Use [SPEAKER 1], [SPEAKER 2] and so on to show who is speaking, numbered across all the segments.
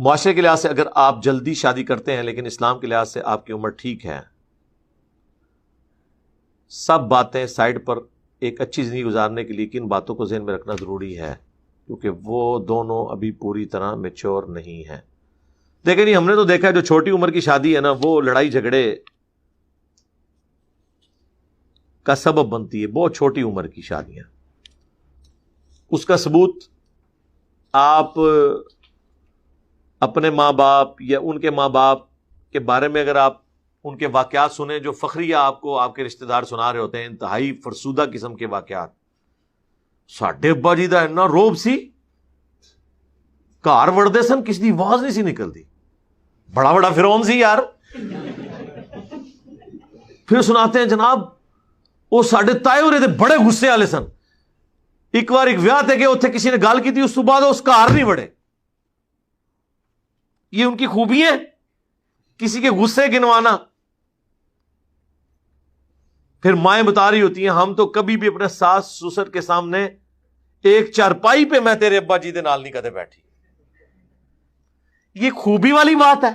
[SPEAKER 1] معاشرے کے لحاظ سے اگر آپ جلدی شادی کرتے ہیں لیکن اسلام کے لحاظ سے آپ کی عمر ٹھیک ہے، سب باتیں سائڈ پر ایک اچھی زندگی گزارنے کے لیے کن باتوں کو ذہن میں رکھنا ضروری ہے، کیونکہ وہ دونوں ابھی پوری طرح میچور نہیں ہیں۔ دیکھیں نہیں، ہم نے تو دیکھا ہے جو چھوٹی عمر کی شادی ہے نا، وہ لڑائی جھگڑے کا سبب بنتی ہے، بہت چھوٹی عمر کی شادیاں۔ اس کا ثبوت آپ اپنے ماں باپ یا ان کے ماں باپ کے بارے میں اگر آپ ان کے واقعات سنیں جو فخریہ آپ کو آپ کے رشتہ دار سنا رہے ہوتے ہیں، انتہائی فرسودہ قسم کے واقعات۔ ساڈے ابا جی دا اتنا روب سی، گھر وڑدے سن کسی دی آواز نہیں سی نکلتی، بڑا بڑا فرعون سی یار۔ پھر سناتے ہیں جناب وہ ساڈے تائے ہورے دے بڑے غصے والے سن، ایک بار ایک ویاہ تے کہ اتنے کسی نے گل کی تھی، اس تو بعد اس گھر نہیں وڑے۔ یہ ان کی خوبی ہے، کسی کے غصے گنوانا۔ پھر مائیں بتا رہی ہوتی ہیں ہم تو کبھی بھی اپنے ساس سسر کے سامنے ایک چارپائی پہ میں تیرے ابا جی دے نال نہیں کدے بیٹھی۔ یہ خوبی والی بات ہے،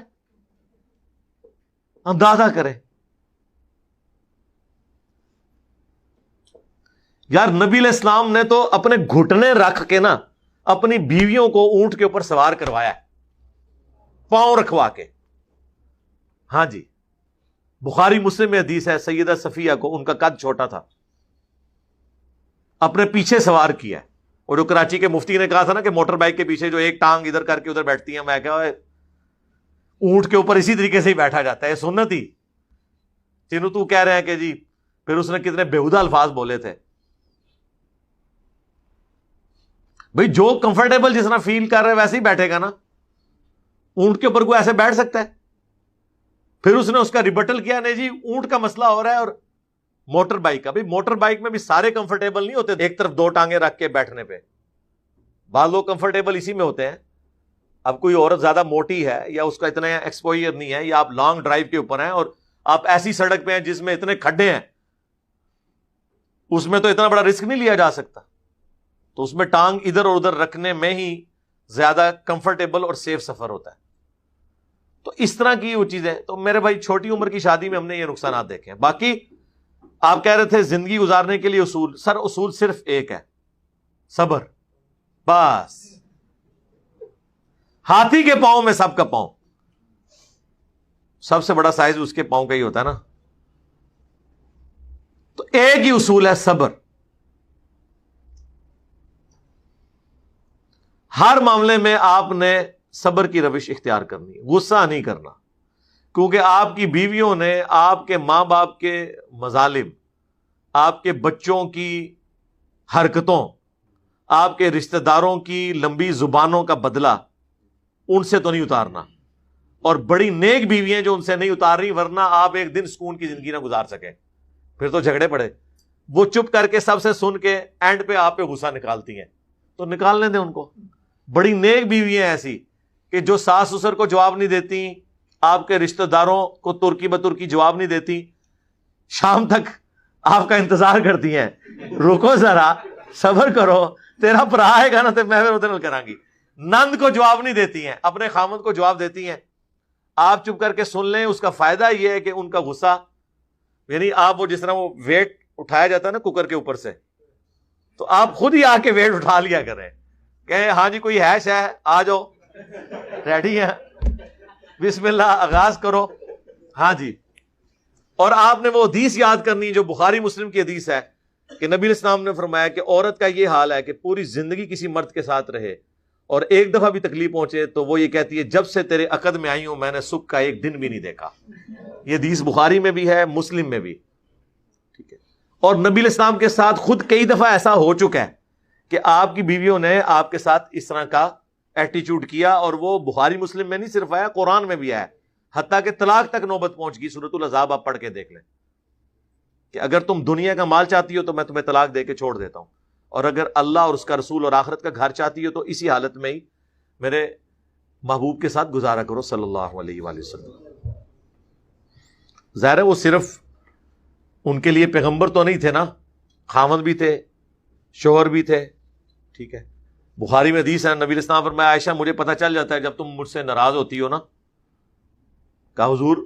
[SPEAKER 1] اندازہ کریں یار۔ نبی علیہ السلام نے تو اپنے گھٹنے رکھ کے نا اپنی بیویوں کو اونٹ کے اوپر سوار کروایا ہے، پاؤں رکھوا کے۔ ہاں جی، بخاری مسلم میں حدیث ہے، سیدہ صفیہ کو، ان کا قد چھوٹا تھا، اپنے پیچھے سوار کیا ہے۔ اور جو کراچی کے مفتی نے کہا تھا نا کہ موٹر بائک کے پیچھے جو ایک ٹانگ ادھر کر کے ادھر بیٹھتی ہیں، میں کہا اونٹ کے اوپر اسی طریقے سے ہی بیٹھا جاتا ہے، سنت ہی چینو تو کہہ رہے ہیں کہ جی۔ پھر اس نے کتنے بےہودہ الفاظ بولے تھے۔ بھئی جو کمفرٹیبل جس طرح فیل کر رہے ویسے ہی بیٹھے گا نا، اونٹ کے اوپر کوئی ایسے بیٹھ سکتا ہے؟ پھر اس نے اس کا ریبٹل کیا، نہیں جی اونٹ کا مسئلہ ہو رہا ہے اور موٹر بائک کا۔ بھئی موٹر بائک میں بھی سارے کمفرٹیبل نہیں ہوتے ایک طرف دو ٹانگیں رکھ کے بیٹھنے پہ، بعض لوگ کمفرٹیبل اسی میں ہوتے ہیں۔ اب کوئی عورت زیادہ موٹی ہے یا اس کا اتنا ایکسپوئر نہیں ہے، یا آپ لانگ ڈرائیو کے اوپر ہیں اور آپ ایسی سڑک پہ ہیں جس میں اتنے کھڈے ہیں، اس میں تو اتنا بڑا رسک نہیں لیا جا سکتا، تو اس میں ٹانگ ادھر اور ادھر رکھنے میں ہی زیادہ کمفرٹیبل اور سیف سفر ہوتا ہے۔ تو اس طرح کی وہ چیزیں، تو میرے بھائی چھوٹی عمر کی شادی میں ہم نے یہ نقصانات دیکھے ہیں۔ باقی آپ کہہ رہے تھے زندگی گزارنے کے لیے اصول، سر اصول صرف ایک ہے، صبر، بس۔ ہاتھی کے پاؤں میں سب کا پاؤں، سب سے بڑا سائز اس کے پاؤں کا ہی ہوتا ہے نا۔ تو ایک ہی اصول ہے، صبر۔ ہر معاملے میں آپ نے صبر کی روش اختیار کرنی ہے، غصہ نہیں کرنا، کیونکہ آپ کی بیویوں نے آپ کے ماں باپ کے مظالم، آپ کے بچوں کی حرکتوں، آپ کے رشتہ داروں کی لمبی زبانوں کا بدلہ ان سے تو نہیں اتارنا، اور بڑی نیک بیوی ہیں جو ان سے نہیں اتار رہی، ورنہ آپ ایک دن سکون کی زندگی نہ گزار سکیں، پھر تو جھگڑے پڑے۔ وہ چپ کر کے سب سے سن کے اینڈ پہ آپ پہ غصہ نکالتی ہیں، تو نکالنے دیں ان کو۔ بڑی نیک بیوی ہیں ایسی کہ جو ساس سسر کو جواب نہیں دیتی، آپ کے رشتہ داروں کو ترکی بترکی جواب نہیں دیتی، شام تک آپ کا انتظار کرتی ہیں، رکو ذرا صبر کرو، تیرا بھرا آئے گا نا تو میں پھر ادھر کروں گی۔ نند کو جواب نہیں دیتی ہیں، اپنے خامند کو جواب دیتی ہیں۔ آپ چپ کر کے سن لیں، اس کا فائدہ یہ ہے کہ ان کا غصہ، یعنی آپ وہ جس طرح وہ ویٹ اٹھایا جاتا ہے نا کوکر کے اوپر سے، تو آپ خود ہی آ کے ویٹ اٹھا لیا کریں، کہ ہاں جی کوئی ہے شے، آ جاؤ، ریڈی ہیں، بسم اللہ، آغاز کرو۔ ہاں جی، اور آپ نے وہ حدیث یاد کرنی جو بخاری مسلم کی حدیث ہے کہ نبی علیہ السلام نے فرمایا کہ عورت کا یہ حال ہے کہ پوری زندگی کسی مرد کے ساتھ رہے اور ایک دفعہ بھی تکلیف پہنچے تو وہ یہ کہتی ہے جب سے تیرے عقد میں آئی ہوں میں نے سکھ کا ایک دن بھی نہیں دیکھا۔ یہ حدیث بخاری میں بھی ہے، مسلم میں بھی، ٹھیک ہے۔ اور نبی علیہ السلام کے ساتھ خود کئی دفعہ ایسا ہو چکا ہے کہ آپ کی بیویوں نے آپ کے ساتھ اس طرح کا ایٹیچیوڈ کیا، اور وہ بخاری مسلم میں نہیں صرف آیا، قرآن میں بھی آیا، حتیٰ کہ طلاق تک نوبت پہنچ گئی۔ سورۃ الاحزاب آپ پڑھ کے دیکھ لیں کہ اگر تم دنیا کا مال چاہتی ہو تو میں تمہیں طلاق دے کے چھوڑ دیتا ہوں، اور اگر اللہ اور اس کا رسول اور آخرت کا گھر چاہتی ہو تو اسی حالت میں ہی میرے محبوب کے ساتھ گزارا کرو صلی اللہ علیہ وآلہ وسلم۔ ظاہر ہے وہ صرف ان کے لیے پیغمبر تو نہیں تھے نا، خاوند بھی تھے، شوہر بھی تھے، ٹھیک ہے، بخاری میں حدیث ہے، نبی علیہ السلام فرمایا عائشہ مجھے پتہ چل جاتا ہے جب تم مجھ سے ناراض ہوتی ہو نا. کہا حضور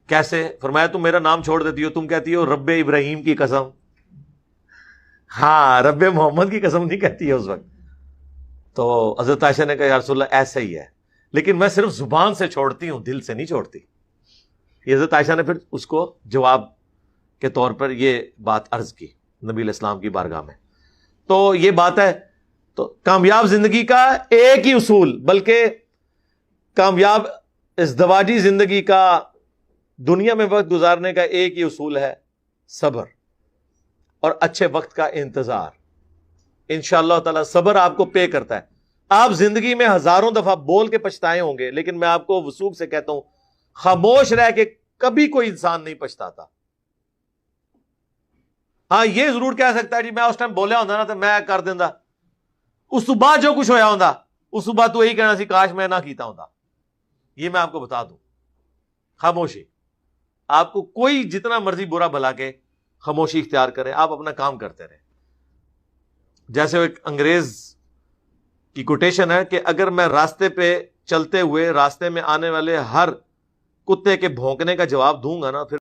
[SPEAKER 1] کیسے؟ فرمایا تم میرا نام چھوڑ دیتی ہو، تم کہتی ہو رب ابراہیم کی قسم. ہاں، رب محمد کی قسم نہیں کہتی ہے اس وقت. تو حضرت عائشہ نے کہا یا رسول اللہ ایسا ہی ہے، لیکن میں صرف زبان سے چھوڑتی ہوں، دل سے نہیں چھوڑتی. یہ حضرت عائشہ نے پھر اس کو جواب کے طور پر یہ بات عرض کی نبی علیہ السلام کی بارگاہ میں. تو یہ بات ہے. تو کامیاب زندگی کا ایک ہی اصول، بلکہ کامیاب ازدواجی زندگی کا، دنیا میں وقت گزارنے کا ایک ہی اصول ہے صبر اور اچھے وقت کا انتظار. انشاءاللہ تعالی صبر آپ کو پے کرتا ہے. آپ زندگی میں ہزاروں دفعہ بول کے پچھتائے ہوں گے، لیکن میں آپ کو وثوق سے کہتا ہوں خاموش رہ کے کبھی کوئی انسان نہیں پچھتاتا. ہاں یہ ضرور کہہ سکتا ہے جی میں اس ٹائم بولیا ہوتا نا تو میں کر دینا، اس تو بعد جو کچھ ہویا ہوتا اس تو بعد تو یہی کہنا سی کاش میں نہ کیتا ہوتا. یہ میں آپ کو بتا دوں، خاموشی. آپ کو کوئی جتنا مرضی برا بھلا کے خاموشی اختیار کرے، آپ اپنا کام کرتے رہیں. جیسے ایک انگریز کی کوٹیشن ہے کہ اگر میں راستے پہ چلتے ہوئے راستے میں آنے والے ہر کتے کے بھونکنے کا جواب دوں گا نا، پھر